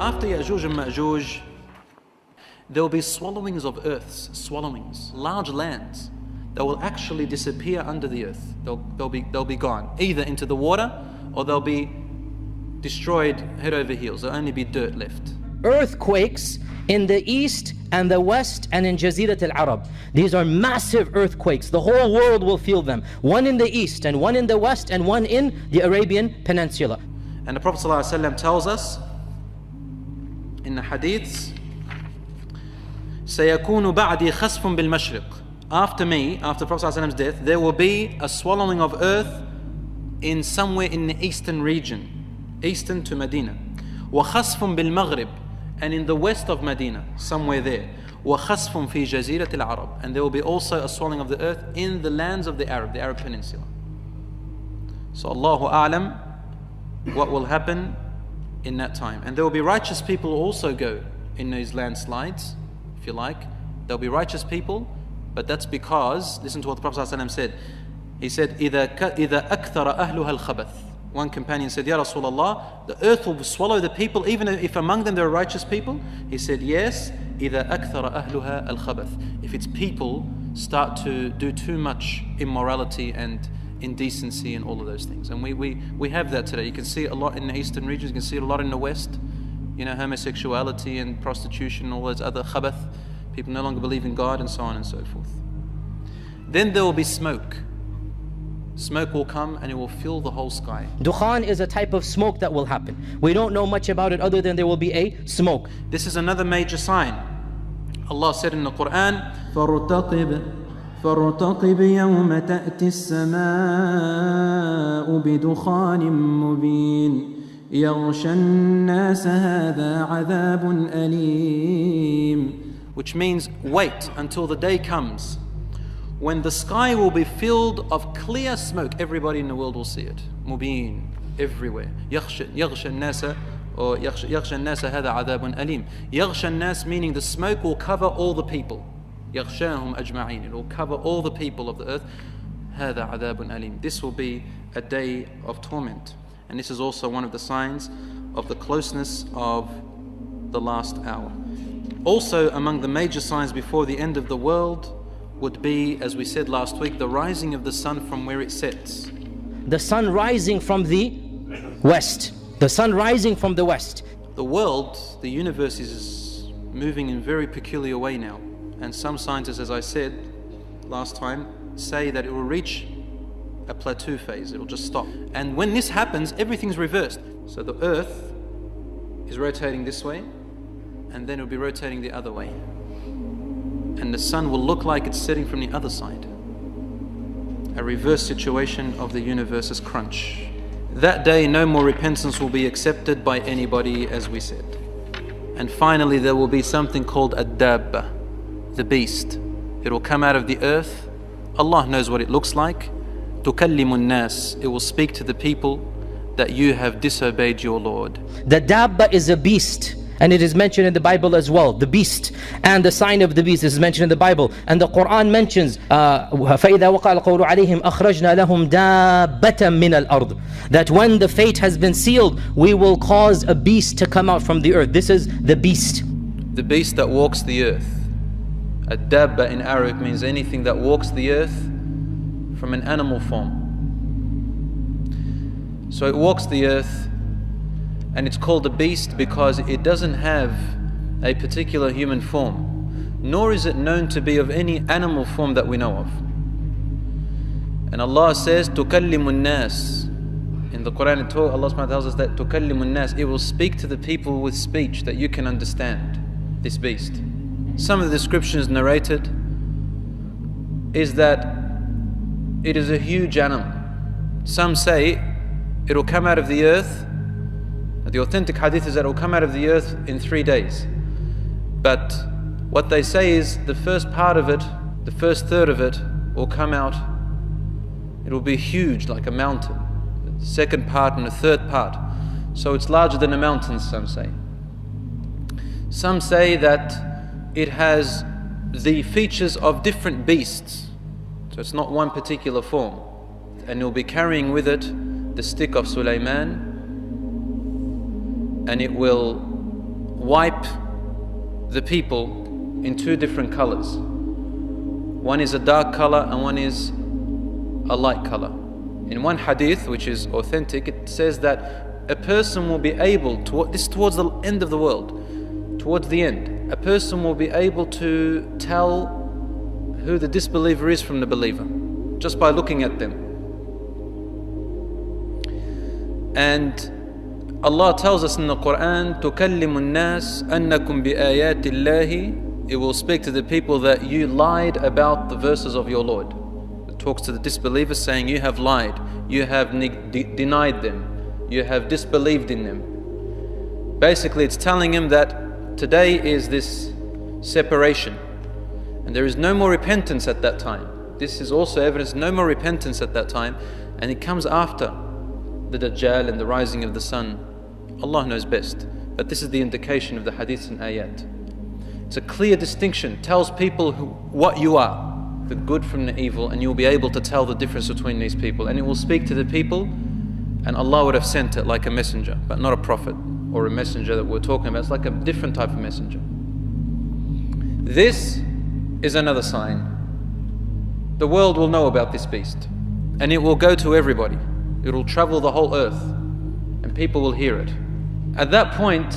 After Ya'juj and Ma'juj, there will be swallowings of earths, swallowings, large lands that will actually disappear under the earth. They'll be gone, either into the water or they'll be destroyed head over heels. There'll only be dirt left. Earthquakes in the east and the west and in Jazirat al-Arab. These are massive earthquakes. The whole world will feel them. One in the east and one in the west and one in the Arabian Peninsula. And the Prophet ﷺ tells us in the hadiths, سَيَكُونُ بَعْدِي خَسْفٌ بِالْمَشْرِقِ. After me, after the Prophet ﷺ's death, there will be a swallowing of earth in somewhere in the eastern region, eastern to Medina. وَخَسْفٌ بِالْمَغْرِبِ, and in the west of Medina, somewhere there. وَخَسْفٌ فِي جَزِيرَةِ الْعَرَبِ, and there will be also a swallowing of the earth in the lands of the Arab Peninsula. So Allahu A'lam, what will happen in that time. And there will be righteous people who also go in these landslides, if you like. There'll be righteous people, but that's because, listen to what the Prophet ﷺ said. He said, إِذَا أَكْثَرَ أَهْلُهَا الْخَبَثِ. One companion said, Ya Rasulullah, the earth will swallow the people, even if among them there are righteous people. He said, yes, إِذَا أَكْثَرَ أَهْلُهَا الْخَبَثِ. If its people start to do too much immorality and indecency and all of those things. And we have that today. You can see it a lot in the eastern regions, you can see it a lot in the west. You know, homosexuality and prostitution, all those other khabath. People no longer believe in God and so on and so forth. Then there will be smoke. Smoke will come and it will fill the whole sky. Dukhan is a type of smoke that will happen. We don't know much about it other than there will be a smoke. This is another major sign. Allah said in the Quran, فارتقب يوم تأتي السماء بدخان مبين يغشى الناس هذا عذاب أليم. Which means wait until the day comes when the sky will be filled of clear smoke. Everybody in the world will see it. Mubin, everywhere. يغشى الناس or يغشى الناس هذا عذاب أليم. يغشى الناس meaning the smoke will cover all the people. يغشاهم أجمعين. It will cover all the people of the earth. هذا عذاب أليم. This will be a day of torment. And this is also one of the signs of the closeness of the last hour. Also among the major signs before the end of the world would be, as we said last week, the rising of the sun from where it sets. The sun rising from the west. The sun rising from the west. The world, the universe is moving in a very peculiar way now. And some scientists, as I said last time, say that it will reach a plateau phase. It will just stop. And when this happens, everything's reversed. So the earth is rotating this way, and then it will be rotating the other way. And the sun will look like it's setting from the other side. A reverse situation of the universe's crunch. That day, no more repentance will be accepted by anybody, as we said. And finally, there will be something called a dabba, the beast. It will come out of the earth. Allah knows what it looks like. تُكَلِّمُ النَّاسِ. It will speak to the people that you have disobeyed your Lord. The dabba is a beast. And it is mentioned in the Bible as well, the beast and the sign of the beast is mentioned in the Bible. And the Quran mentions فَإِذَا وَقَعَ الْقَوْلُ عَلَيْهِمْ أَخْرَجْنَا لَهُمْ دَابَّةً مِّنَ الْأَرْضِ. That when the fate has been sealed, we will cause a beast to come out from the earth. This is the beast. The beast that walks the earth. A dabba in Arabic means anything that walks the earth from an animal form. So it walks the earth, and it's called a beast because it doesn't have a particular human form, nor is it known to be of any animal form that we know of. And Allah says, تُكَلِّمُ النَّاسِ. In the Quran, Allah subhanahu wa ta'ala tells us that تُكَلِّمُ النَّاسِ. It will speak to the people with speech that you can understand, this beast. Some of the descriptions narrated is that it is a huge animal. Some say it will come out of the earth. The authentic hadith is that it will come out of the earth in 3 days. But what they say is the first part of it, the first third of it will come out. It will be huge, like a mountain. The second part and the third part. So it's larger than a mountain, some say. Some say that it has the features of different beasts. So it's not one particular form. And it will be carrying with it the stick of Sulaiman, and it will wipe the people in two different colors. One is a dark color and one is a light color. In one hadith, which is authentic, it says that a person will be able to, this is towards the end of the world, towards the end, a person will be able to tell who the disbeliever is from the believer, just by looking at them. And Allah tells us in the Quran, تُكَلِّمُ النَّاسِ أَنَّكُمْ بِآيَاتِ اللَّهِ. It will speak to the people that you lied about the verses of your Lord. It talks to the disbelievers saying, you have lied, you have denied them, you have disbelieved in them. Basically, it's telling him that today is this separation, and there is no more repentance at that time. This is also evidence, no more repentance at that time, and it comes after the Dajjal and the rising of the sun. Allah knows best, but this is the indication of the hadiths and ayat. It's a clear distinction, tells people what you are, the good from the evil, and you'll be able to tell the difference between these people, and it will speak to the people, and Allah would have sent it like a messenger, but not a prophet or a messenger that we're talking about. It's like a different type of messenger. This is another sign. The world will know about this beast, and it will go to everybody. It will travel the whole earth, and people will hear it. At that point,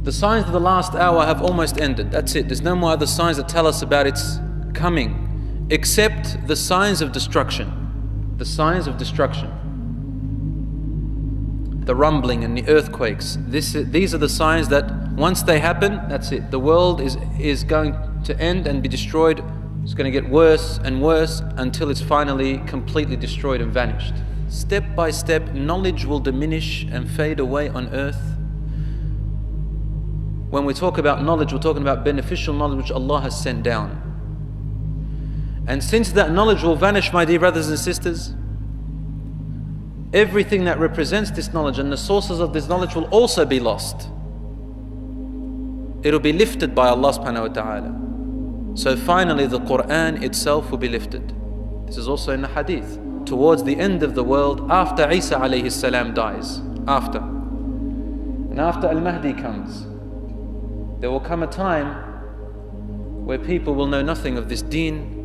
the signs of the last hour have almost ended. That's it. There's no more other signs that tell us about its coming, except the signs of destruction. The signs of destruction. The rumbling and the earthquakes. These are the signs that once they happen, that's it. The world is going to end and be destroyed. It's going to get worse and worse until it's finally completely destroyed and vanished. Step by step, knowledge will diminish and fade away on earth. When we talk about knowledge, we're talking about beneficial knowledge which Allah has sent down. And since that knowledge will vanish, my dear brothers and sisters, everything that represents this knowledge and the sources of this knowledge will also be lost. It will be lifted by Allah subhanahu wa ta'ala. So finally the Quran itself will be lifted. This is also in the hadith. Towards the end of the world, after Isa alayhi salam dies, after. And after Al-Mahdi comes, there will come a time where people will know nothing of this deen.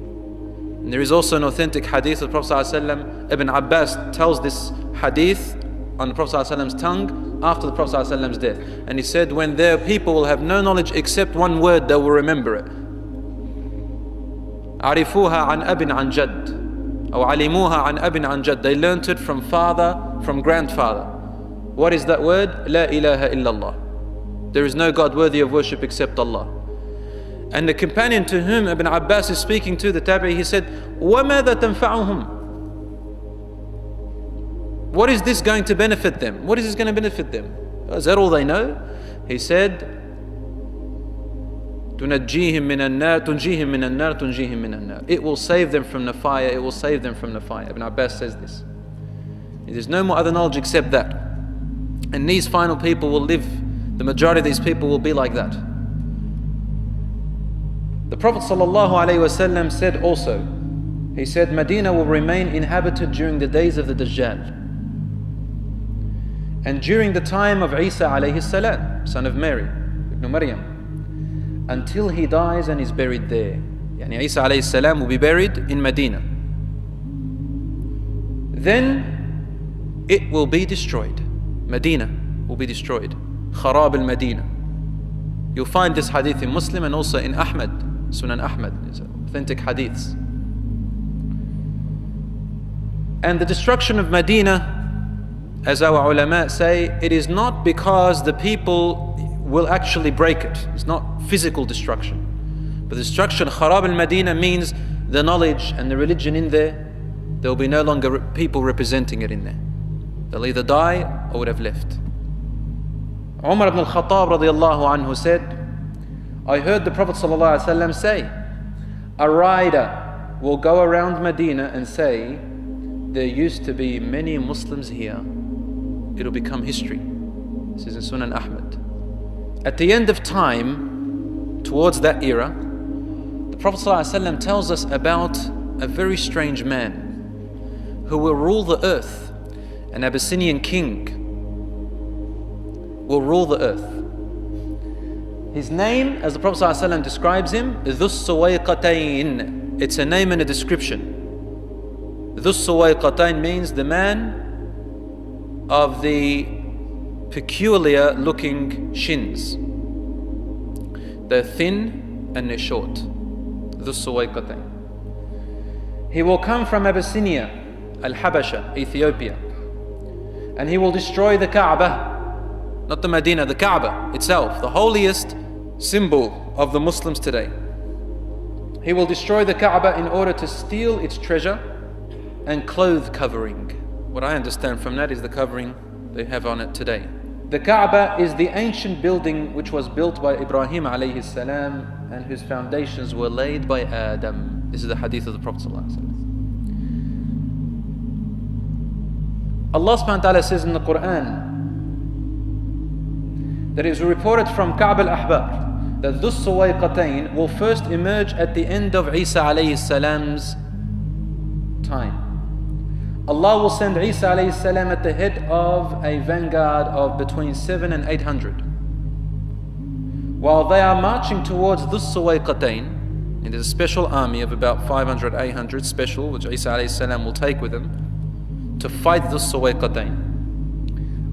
And there is also an authentic hadith of the Prophet ﷺ. Ibn Abbas tells this hadith on the Prophet ﷺ's tongue after the Prophet ﷺ's death. And he said, when their people will have no knowledge except one word, they will remember it. عرفوها عن أب عن جد أو علموها عن أب عن جد. They learnt it from father, from grandfather. What is that word? لا إله إلا الله. There is no God worthy of worship except Allah. And the companion to whom Ibn Abbas is speaking to, the Tabi'i, he said, وَمَاذَا تَنْفَعُهُمْ? What is this going to benefit them? What is this going to benefit them? Is that all they know? He said, تُنَجِّيهِمْ مِنَ النَّارِ تُنْجِيهِمْ مِنَ النَّارِ تُنْجِيهِمْ مِنَ النَّارِ. It will save them from the fire, it will save them from the fire. Ibn Abbas says this. There's no more other knowledge except that. And these final people will live, the majority of these people will be like that. The Prophet ﷺ said also, he said, Medina will remain inhabited during the days of the Dajjal. And during the time of Isa alayhi salam, son of Mary, Ibn Maryam, until he dies and is buried there. Yani Isa alayhi salam will be buried in Medina. Then it will be destroyed. Medina will be destroyed. Kharab al-Medina. You'll find this hadith in Muslim and also in Ahmad, Sunan Ahmad, authentic hadiths. And the destruction of Medina, as our ulama say, it is not because the people will actually break it. It's not physical destruction. But the destruction, Kharab al-Medina, means the knowledge and the religion in there, there will be no longer people representing it in there. They'll either die or would have left. Umar ibn al-Khattab radiyallahu anhu said, I heard the Prophet ﷺ say, a rider will go around Medina and say, there used to be many Muslims here. It'll become history. This is in Sunan Ahmad. At the end of time, towards that era, the Prophet ﷺ tells us about a very strange man who will rule the earth. An Abyssinian king will rule the earth. His name, as the Prophet ﷺ describes him, Dhus Suwayqatayn. It's a name and a description. Dhus Suwayqatayn means the man of the peculiar looking shins. They're thin and they're short. Dhus Suwayqatayn. He will come from Abyssinia, Al-Habasha, Ethiopia. And he will destroy the Kaaba. Not the Medina, the Kaaba itself, the holiest symbol of the Muslims today. He will destroy the Kaaba in order to steal its treasure and cloth covering. What I understand from that is the covering they have on it today. The Kaaba is the ancient building which was built by Ibrahim alayhi salam and whose foundations were laid by Adam. This is the hadith of the Prophet sallallahu alaihi wasallam. Allah subhanahu wa ta'ala says in the Quran that it is reported from Ka'b al-Ahbar that Dhus Suwayqatayn will first emerge at the end of Isa alayhi salam's time. Allah will send Isa alayhi salam at the head of a vanguard of between 700 and 800. While they are marching towards Dhus Suwayqatayn, and there's a special army of about 500, 800 special, which Isa alayhi salam will take with him to fight Dhus Suwayqatayn.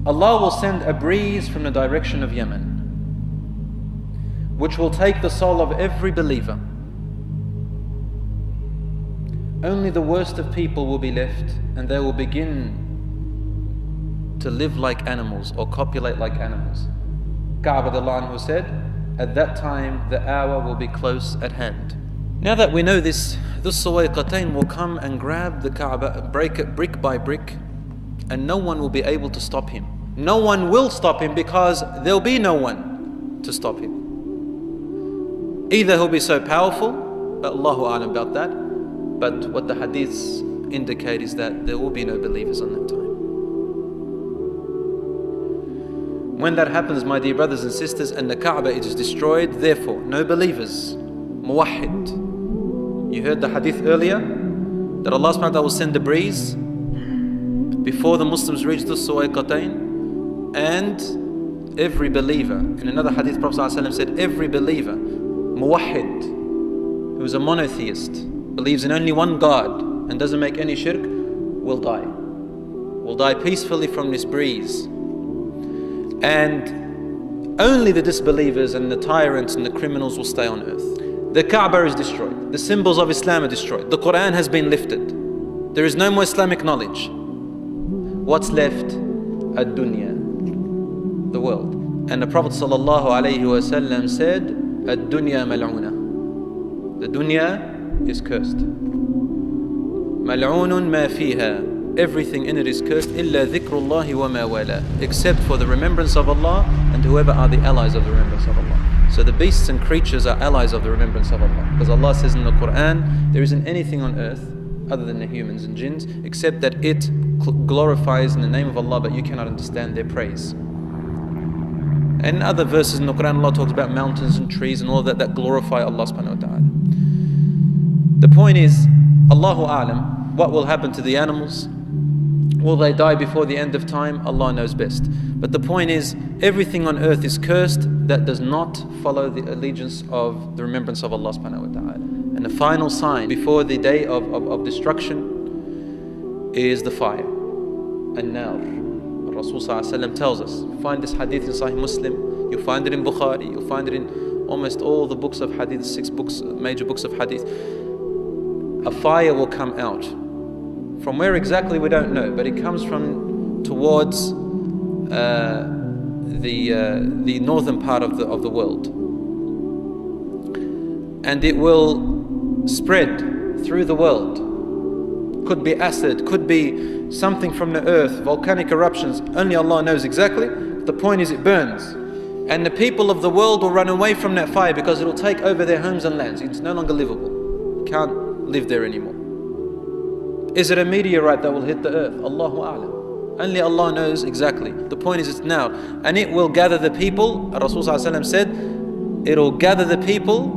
Allah will send a breeze from the direction of Yemen, which will take the soul of every believer. Only the worst of people will be left, and they will begin to live like animals or copulate like animals. Ka'b radiallahu anhu said, at that time the hour will be close at hand. Now that we know this, Dhus Suwayqatayn will come and grab the Kaaba, break it brick by brick, and no one will be able to stop him. No one will stop him because there'll be no one to stop him. Either he'll be so powerful, but Allahu A'lam about that, but what the hadiths indicate is that there will be no believers on that time. When that happens, my dear brothers and sisters, and the Kaaba is destroyed, therefore no believers, muwahhid. You heard the hadith earlier that Allah subhanahu wa ta'ala will send a breeze before the Muslims reach the Suwayqatayn, and every believer, in another hadith Prophet ﷺ said, every believer, muwahhid, who is a monotheist, believes in only one God and doesn't make any shirk, will die peacefully from this breeze. And only the disbelievers and the tyrants and the criminals will stay on earth. The Kaaba is destroyed. The symbols of Islam are destroyed. The Quran has been lifted. There is no more Islamic knowledge. What's left? Ad-dunya, the world. And the Prophet ﷺ said, Ad-dunya mal'una. The dunya is cursed. Mal'unun ma fiha. Everything in it is cursed, illa dhikrullahi wa ma wala, except for the remembrance of Allah and whoever are the allies of the remembrance of Allah. So the beasts and creatures are allies of the remembrance of Allah. Because Allah says in the Quran, there isn't anything on earth other than the humans and jinns, except that it glorifies in the name of Allah, but you cannot understand their praise. And in other verses in the Quran, Allah talks about mountains and trees and all of that glorify Allah subhanahu wa ta'ala. The point is, Allahu A'lam, what will happen to the animals? Will they die before the end of time? Allah knows best. But the point is, everything on earth is cursed that does not follow the allegiance of the remembrance of Allah subhanahu wa ta'ala. And the final sign before the day of destruction is the fire. An-nar. Rasul sallallahu alaihi wasallam tells us. You find this hadith in Sahih Muslim, you'll find it in Bukhari, you'll find it in almost all the books of hadith, 6 books, major books of hadith. A fire will come out. From where exactly we don't know, but it comes from towards the northern part of the world, and it will spread through the world. Could be acid, could be something from the earth, volcanic eruptions. Only Allah knows exactly. The point is, it burns, and the people of the world will run away from that fire because it will take over their homes and lands. It's no longer livable. You can't live there anymore. Is it a meteorite that will hit the earth? Allahu A'lam. Only Allah knows exactly. The point is, it's now. And it will gather the people. Rasul ﷺ said, it will gather the people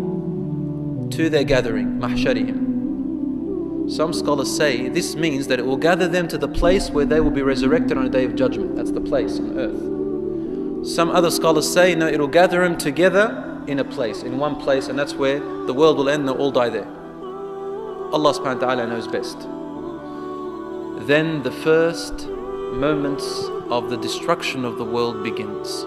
to their gathering, mahsharihim. Some scholars say this means that it will gather them to the place where they will be resurrected on a day of judgment. That's the place on earth. Some other scholars say, no, it will gather them together in a place, in one place, and that's where the world will end, they'll all die there. Allah subhanahu wa ta'ala knows best. Then the first moments of the destruction of the world begins.